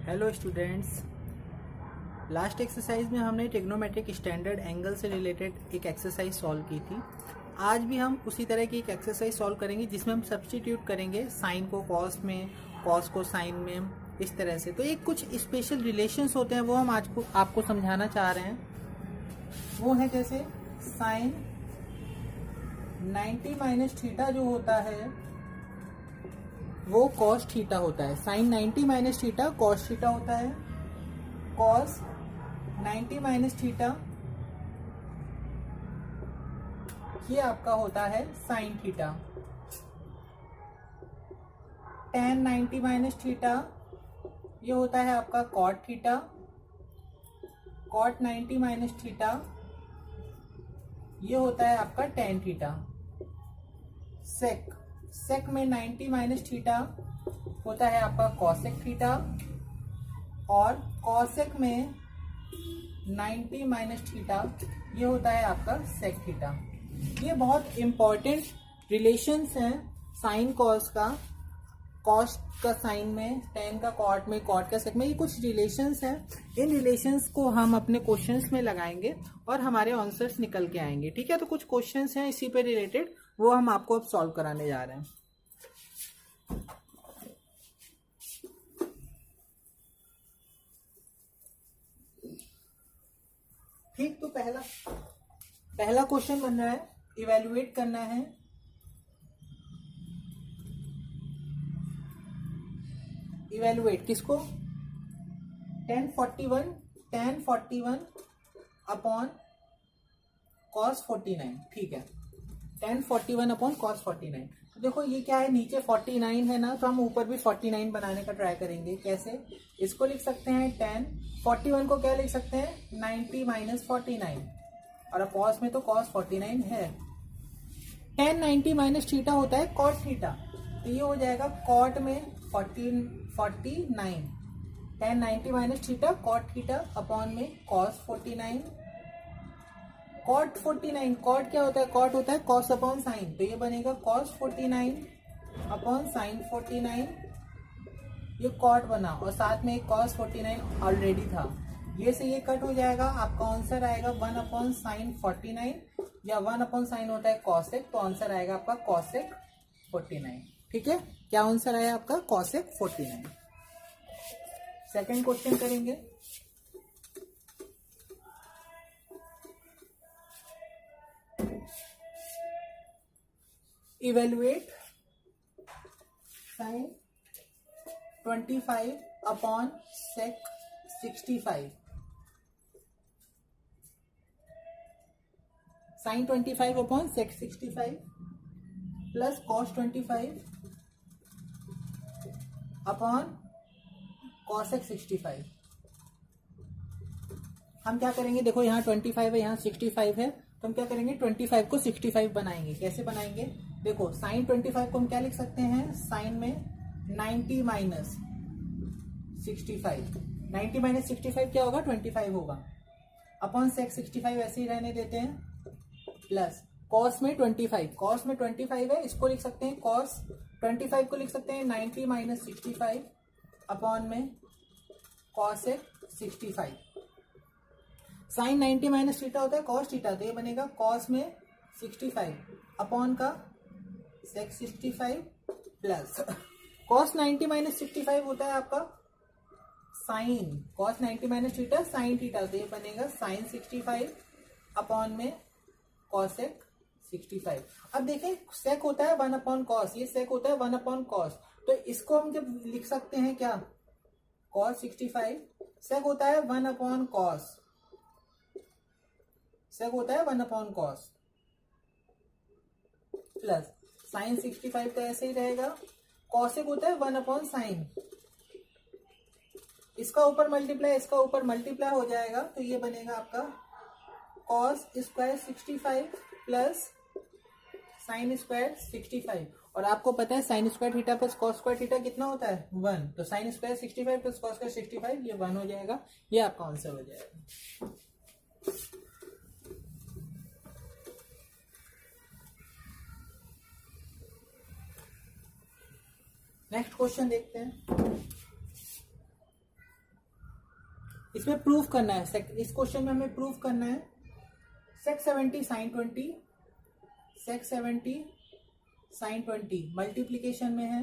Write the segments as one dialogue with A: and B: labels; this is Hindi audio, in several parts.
A: हेलो स्टूडेंट्स, लास्ट एक्सरसाइज में हमने ट्रिग्नोमेट्रिक स्टैंडर्ड एंगल से रिलेटेड एक एक्सरसाइज सॉल्व की थी। आज भी हम उसी तरह की एक एक्सरसाइज सॉल्व करेंगे जिसमें हम सब्स्टिट्यूट करेंगे साइन को कॉस में, कॉस को साइन में, इस तरह से। तो एक कुछ स्पेशल रिलेशंस होते हैं वो हम आज को आपको समझाना चाह रहे हैं। वो है जैसे साइन 90 माइनस थीटा जो होता है वो कॉस थीटा होता है। Sine 90 minus theta cos theta होता है। कॉस 90 माइनस थीटा ये आपका होता है sine theta. Tan 90 minus theta ये होता है आपका cot theta. Cot 90 minus theta ये होता है आपका टेन थीटा। सेक में 90 माइनस थीटा होता है आपका कॉसेक थीटा, और कॉसेक में 90 माइनस थीटा ये होता है आपका सेक थीटा। ये बहुत इंपॉर्टेंट रिलेशंस हैं साइन कॉस का, कॉस का साइन में, टेन का कॉट में, कॉट का सेक में। ये कुछ रिलेशंस हैं। इन रिलेशंस को हम अपने क्वेश्चंस में लगाएंगे और हमारे आंसर्स निकल के आएंगे। ठीक है, तो कुछ क्वेश्चंस हैं इसी पे रिलेटेड, वो हम आपको अब सॉल्व कराने जा रहे हैं। ठीक, तो पहला क्वेश्चन बन रहा है, इवेल्युएट करना है। इवेल्युएट किसको? tan 41 upon cos 49। ठीक है, tan 41 अपॉन cos 49। तो देखो ये क्या है, नीचे 49 है ना, तो हम ऊपर भी 49 बनाने का ट्राई करेंगे। कैसे? इसको लिख सकते हैं tan 41 को क्या लिख सकते हैं, 90 माइनस 49, और अब cos में तो cos 49 है। tan 90 माइनस थीटा होता है cot थीटा, तो ये हो जाएगा cot में 49, tan 90 minus theta cot theta upon में cos 49। cot 49, cot क्या होता है? cot होता है cos अपॉन साइन, तो ये बनेगा cos 49 अपॉन साइन 49। ये cot बना और साथ में एक cos 49 ऑलरेडी था, ये से ये कट हो जाएगा। आपका आंसर आएगा 1 अपॉन साइन 49, या 1 अपॉन साइन होता है cosec, तो आंसर आएगा आपका cosec 49। ठीक है, क्या आंसर आया आपका? cosec 49। सेकंड क्वेश्चन करेंगे। Evaluate sine 25 upon sec 65। Sine 25 upon sec 65 plus cos 25 upon cosec 65। हम क्या करेंगे, देखो यहाँ 25 है, यहाँ 65 है, तो हम क्या करेंगे, 25 को 65 बनाएंगे। कैसे बनाएंगे? देखो साइन 25 को हम क्या लिख सकते हैं, साइन में 90 माइनस 65, 90 माइनस 65 क्या होगा, 25 होगा, अपॉन सेक 65 ऐसे ही रहने देते हैं, प्लस कॉस में 25, कॉस में 25 है, इसको लिख सकते हैं कॉस 25 को लिख सकते हैं 90 माइनस 65 अपॉन में कॉसेक 65। साइन 90 माइनस थीटा होता है कॉस थीटा, तो ये बनेगा कॉस में 65 अपॉन का सेक 65 प्लस कॉस 90 माइनस 65 होता है आपका sine, cos 90 minus theta sine theta, तो ये बनेगा साइन 65 अपॉन में कॉसेक 65। अब देखें सेक होता है 1 अपॉन कॉस, ये सेक होता है 1 अपॉन कॉस, तो इसको हम जब लिख सकते हैं क्या, कॉस 65, सेक होता है 1 अपॉन कॉस, सेक होता है 1 अपॉन कॉस, प्लस साइन 65 तो ऐसे ही रहेगा, कॉसेक होता है 1 अपॉन साइन, इसका ऊपर मल्टीप्लाई, इसका ऊपर मल्टीप्लाई हो जाएगा, तो ये बनेगा आपका cos square 65 plus sine square 65। और आपको पता है sine square theta plus cos square theta कितना होता है, 1, तो sine square 65 plus cos square 65 ये 1 हो जाएगा, ये आपका आंसर हो जाएगा। नेक्स्ट क्वेश्चन देखते हैं। इसमें प्रूफ करना है, इस क्वेश्चन में हमें प्रूफ करना है sec 70 sin 20, sec 70 sin 20 multiplication में है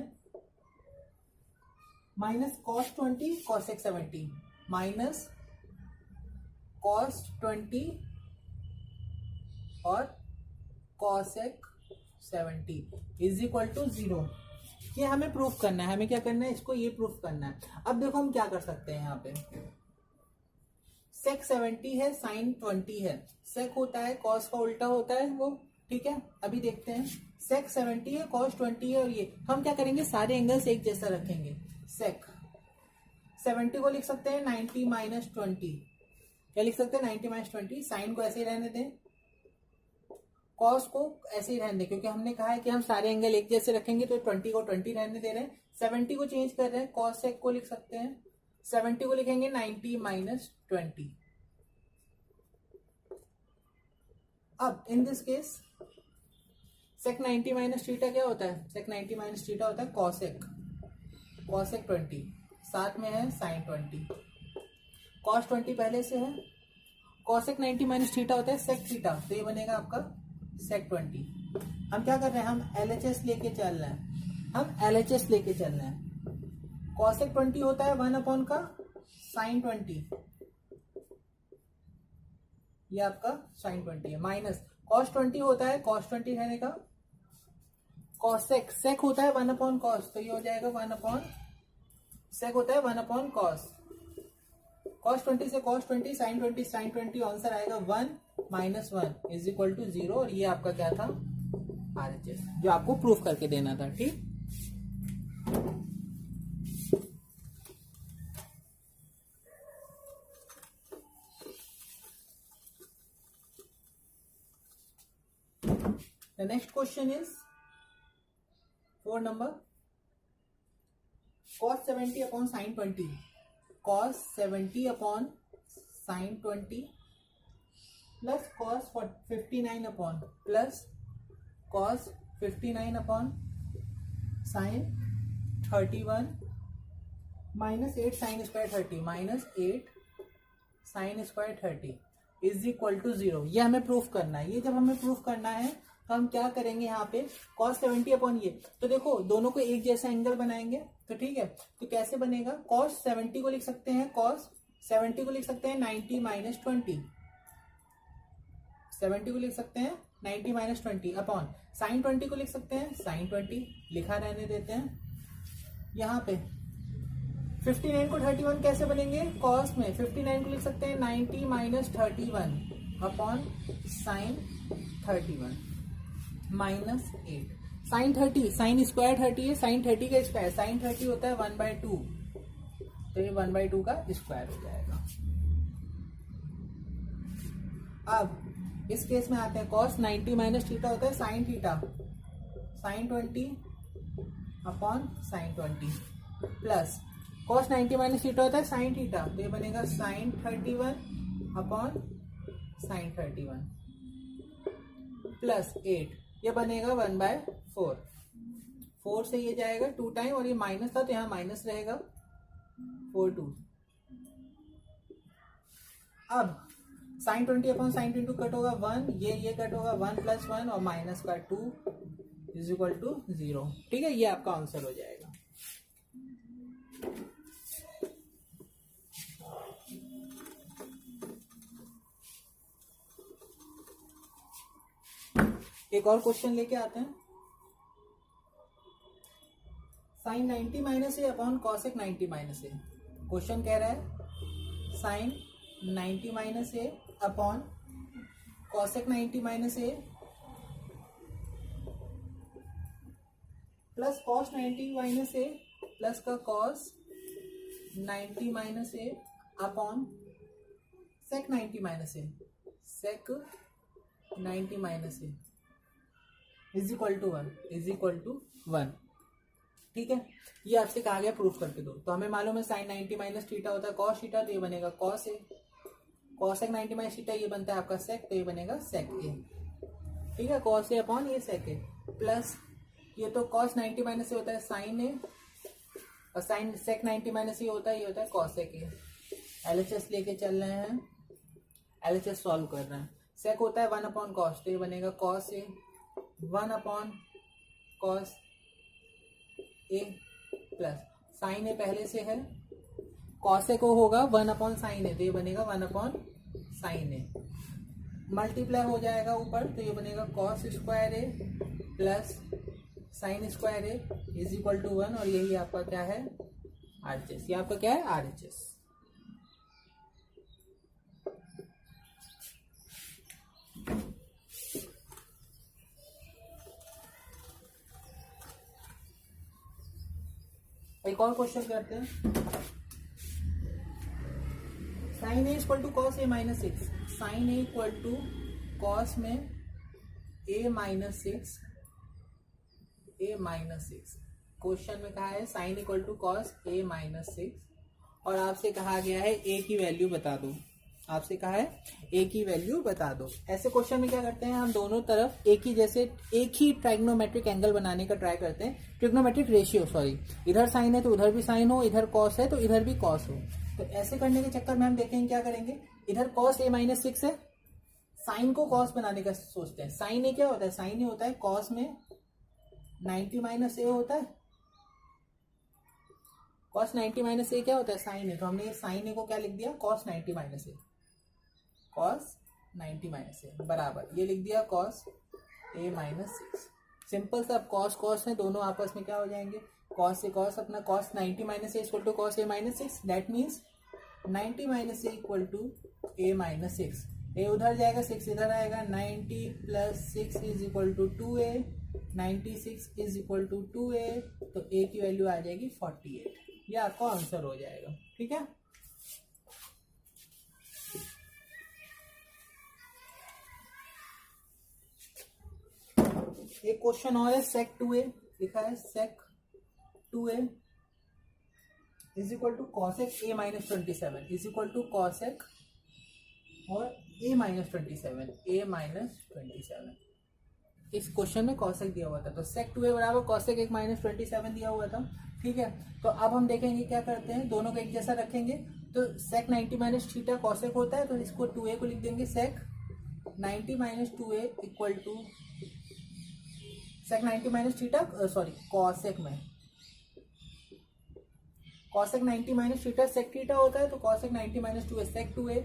A: minus cos 20 cosec 70 minus cos 20 और cosec 70 इज इक्वल टू 0। ये हमें प्रूफ करना है, हमें क्या करना है, इसको ये प्रूफ करना है। अब देखो हम क्या कर सकते हैं, यहाँ पे sec 70 है sin 20 है, sec होता है cos का उल्टा होता है वो, ठीक है। अभी देखते हैं sec 70 है cos 20 है, और ये हम क्या करेंगे, सारे एंगल्स एक जैसा रखेंगे। sec 70 को लिख सकते हैं 90 माइनस 20, क्या लिख सकते हैं 90 माइनस 20। साइन को ऐसे ही रहने दें, कॉस को ऐसे ही रहने दें, क्योंकि हमने कहा है कि हम सारे एंगल एक जैसे रखेंगे, तो 20 को 20 रहने दे रहे हैं। 70 को चेंज कर रहे हैं, कॉस सेक को लिख सकते हैं, 70 को लिखेंगे 90 माइनस 20। अब in this case sec 90 minus theta क्या होता है, सेक 90 माइनस थीटा होता है कॉसेक 20, साथ में है साइन 20, कॉस 20 पहले से है, कॉसेक 90 माइनस थीटा होता है सेक थीटा, तो ये बनेगा आपका सेक 20। हम क्या कर रहे हैं, हम LHS लेके चल रहे हैं, हम LHS लेके चल रहे हैं। कॉसेक 20 होता है 1 अपॉन का साइन 20, ये आपका साइन 20 है, माइनस कॉस 20 होता है, कॉस 20 रहने का, कॉसेक सेक होता है 1 अपॉन कॉस, तो ये हो जाएगा 1 अपॉन सेक होता है 1 अपॉन कॉस, cos 20 से cos 20 sin 20 sin 20, आंसर आएगा 1 माइनस 1 इज इक्वल टू 0। और ये आपका क्या था, RHS, जो आपको प्रूफ करके देना था, ठीक। The next question is 4 number, cos 70 upon sin 20, cos 70 upon sine 20 plus cos 59 upon plus cos 59 upon sine 31 minus 8 sine square 30 minus 8 sine square 30 is equal to 0। ये हमें प्रूफ करना है। ये जब हमें प्रूफ करना है तो हम क्या करेंगे, यहाँ पे cos 70 अपॉन ये, तो देखो दोनों को एक जैसा एंगल बनाएंगे, तो ठीक है। तो कैसे बनेगा, cos 70 को लिख सकते हैं, cos 70 को लिख सकते हैं 90 माइनस 20, 70 को लिख सकते हैं 90 माइनस 20 अपॉन साइन 20 को लिख सकते हैं साइन 20, लिखा रहने देते हैं। यहाँ पे 59 को 31 कैसे बनेंगे, cos में 59 को लिख सकते हैं 90 minus 31 upon sine 31 minus 8 sine 30, sine square 30 है, साइन 30 का स्क्वायर, साइन 30 होता है 1/2, तो ये 1/2 का स्क्वायर हो जाएगा। अब इस केस में आते हैं, cos 90 माइनस थीटा होता है sine theta, sine 20 upon sine 20 plus cos 90 minus theta होता है साइन थीटा, तो ये बनेगा साइन 31 अपॉन साइन 31 प्लस 8, ये बनेगा 1/4, 4 से ये जाएगा 2 टाइम, और ये माइनस था तो यहाँ माइनस रहेगा 4/2। अब साइन 20 अपॉन साइन 22 कट होगा 1, ये कट होगा 1 प्लस 1 और माइनस का 2 इज इक्वल टू 0। ठीक है, ये आपका आंसर हो जाएगा। एक और क्वेश्चन लेके आते हैं, sine 90 minus a upon cosec 90 minus a. Question कह रहा है sine 90 minus a upon cosec 90 minus a plus cos 90 minus a plus का cos 90 minus a upon sec 90 minus a, sec 90 minus a is equal to 1। ठीक है, ये आपसे कहा गया प्रूफ करके दो। तो हमें मालूम है साइन 90 माइनस थीटा होता है कॉस थीटा, तो ये बनेगा cos A, cosec 90 minus theta ये बनता है आपका सेक, तो ये बनेगा सेक ए। ठीक है, कॉस ए अपॉन ये सेक ए प्लस ये तो कॉस 90 माइनस ए होता है साइन ए, और साइन सेक 90 माइनस ये होता है कॉसेक ए। LHS लेके चल रहे हैं, LHS सॉल्व कर रहे हैं। सेक होता है 1 अपॉन कॉस, तो ये बनेगा cos A 1 upon cos A plus sign ए पहले से है, कॉस ए को होगा 1 अपॉन साइन ए, तो ये बनेगा 1 अपॉन साइन ए, मल्टीप्लाई हो जाएगा ऊपर, तो ये बनेगा cos square a plus sine square a is equal to 1, और यही आपका क्या है RHS, ये आपका क्या है RHS। एक और क्वेश्चन करते हैं। Sine a equal to cos a minus 6, sine a equal to cos में a minus 6, a minus 6, question में कहा है sine equal to cos a minus 6, और आपसे कहा गया है ए की वैल्यू बता दो, आपसे कहा है ए की वैल्यू बता दो। ऐसे क्वेश्चन में क्या करते हैं हम, दोनों तरफ एक ही जैसे एक ही ट्राइग्नोमेट्रिक एंगल बनाने का ट्राई करते हैं, ट्रिग्नोमेट्रिक रेशियो सॉरी, इधर साइन है तो उधर भी साइन हो, इधर कॉस है तो इधर भी कॉस हो। तो ऐसे करने के चक्कर में हम देखेंगे क्या करेंगे, इधर कॉस ए माइनस 6 है, साइन को कॉस बनाने का सोचते हैं। साइन ए क्या होता है, साइन ए होता है कॉस में 90 माइनस ए होता है, कॉस 90 माइनस ए क्या होता है साइन ए, तो हमने साइन ए को क्या लिख दिया कॉस 90 माइनस ए, कॉस 90 माइनस ए बराबर ये लिख दिया कॉस ए माइनस 6। सिंपल सा, अब कॉस कॉस है दोनों आपस में क्या हो जाएंगे, कॉस से कॉस, अपना cos 90 minus a equal to cos a minus 6, that means 90 minus a equal to a minus 6, a उधर जाएगा 6 इधर आएगा, 90 plus 6 is equal to 2a, 96 is equal to 2a, तो a की वैल्यू आ जाएगी 48, ये आपका आंसर हो जाएगा। ठीक है, एक क्वेश्चन और है, sec 2a लिखा है, sec 2a is equal to cosec a minus 27 is equal to cosec और a माइनस 27, a माइनस 27। इस क्वेश्चन में cosec दिया हुआ था, तो sec 2a बराबर cosec 1 माइनस 27 दिया हुआ था। ठीक है, तो अब हम देखेंगे क्या करते हैं, दोनों को एक जैसा रखेंगे, तो sec 90 माइनस थीटा cosec होता है, तो इसको 2a को लिख देंगे sec 90 minus 2a equal to sec 90 minus theta sorry cosec में cosec 90 माइनस थीटा sec थीटा होता है, तो cosec 90 minus 2a sec 2a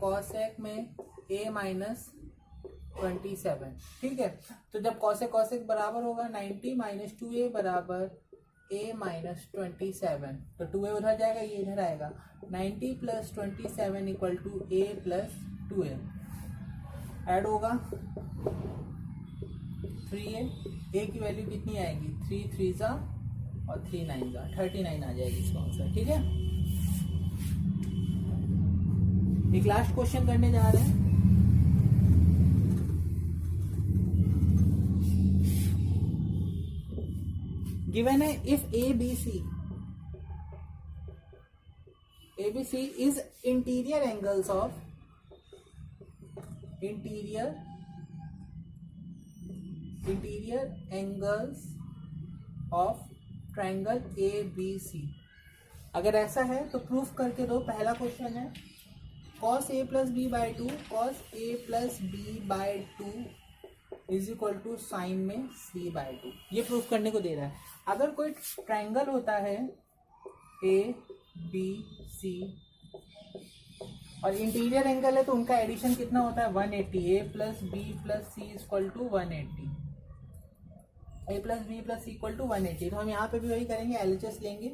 A: cosec में a माइनस 27। ठीक है, तो जब cosec cosec बराबर होगा 90 माइनस 2a बराबर a माइनस 27, तो 2a उधर जाएगा ये इधर आएगा, 90 plus 27 equal to a plus 2a, add होगा 3a, a की वैल्यू कितनी आएगी 3 3 जा और 3 9 जा 39 आ जाएगी इसका आंसर। ठीक है, एक लास्ट क्वेश्चन करने जा रहे हैं। गिवन है if ABC is interior angles of triangle ABC, अगर ऐसा है तो प्रूफ करके दो। पहला क्वेश्चन है cos a plus b by 2 cos a plus b by 2 is equal to sine में c बाई 2, ये प्रूफ करने को दे रहा है। अगर कोई ट्रायंगल होता है ABC और इंटीरियर एंगल है तो उनका एडिशन कितना होता है 180, a plus b plus c equal to 180, a plus b plus c equal to 180। तो हम यहाँ पे भी वही करेंगे, LHS लेंगे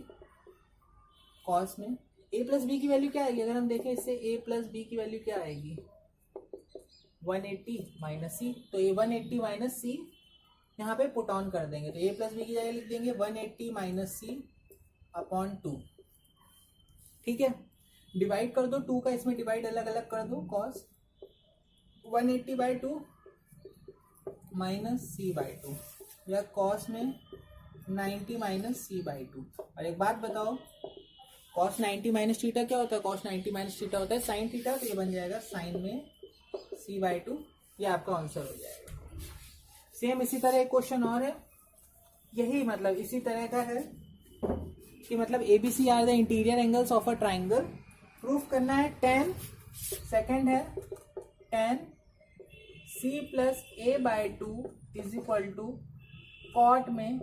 A: कॉस में a प्लस बी की वैल्यू क्या आएगी, अगर हम देखें इससे a प्लस बी की वैल्यू क्या आएगी 180 माइनस सी, तो ये 180 माइनस सी यहाँ पे पुट ऑन कर देंगे, तो a प्लस बी की जगह लिख देंगे 180 माइनस सी अपॉन 2। ठीक है, डिवाइड कर दो 2 का, इसमें डिवाइड अलग अलग कर दो, cos 180 by 2 minus c by 2 या कॉस में 90 माइनस सी बाई 2। और एक बात बताओ, कॉस 90 माइनस थीटा क्या होता है, कॉस 90 माइनस थीटा होता है साइन थीटा, तो ये बन जाएगा साइन में सी बाई 2, ये आपका आंसर हो जाएगा। सेम इसी तरह एक क्वेश्चन और है, यही मतलब इसी तरह का है कि मतलब ABC are the interior angles of a triangle proof करना है tan, सेकेंड है tan c plus a by 2 is equal to cot में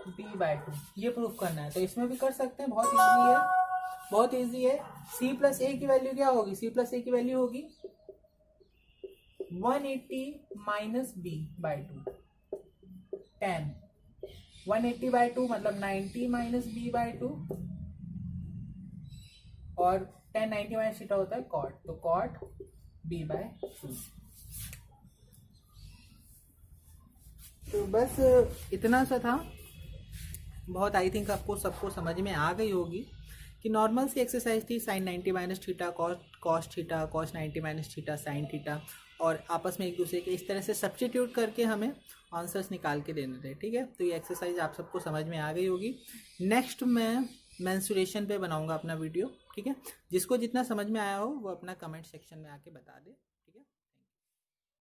A: b बाय 2, ये प्रूफ करना है। तो इसमें भी कर सकते हैं, बहुत इजी है, बहुत इजी है। c प्लस a की वैल्यू क्या होगी? c प्लस a की वैल्यू होगी 180 minus b by 2, tan 180 by 2 मतलब 90 माइनस b बाय 2, और tan 90 माइनस थीटा होता है कॉट, तो कॉट b बाय 2। तो बस इतना सा था, बहुत आई थिंक आपको सबको समझ में आ गई होगी कि नॉर्मल सी एक्सरसाइज थी, sine 90 minus theta cos theta, cos 90 minus theta sine theta, और आपस में एक दूसरे के इस तरह से सब्स्टिट्यूट करके हमें आंसर्स निकाल के देने थे। ठीक है, तो ये एक्सरसाइज आप सबको समझ में आ गई होगी। नेक्स्ट मैं मेंस्ट्रुएशन पे बनाऊंगा अपना वीडियो। ठीक है, जिसको जितना समझ में आया हो वो अपना कमेंट सेक्शन में आके बता दे। ठीक है।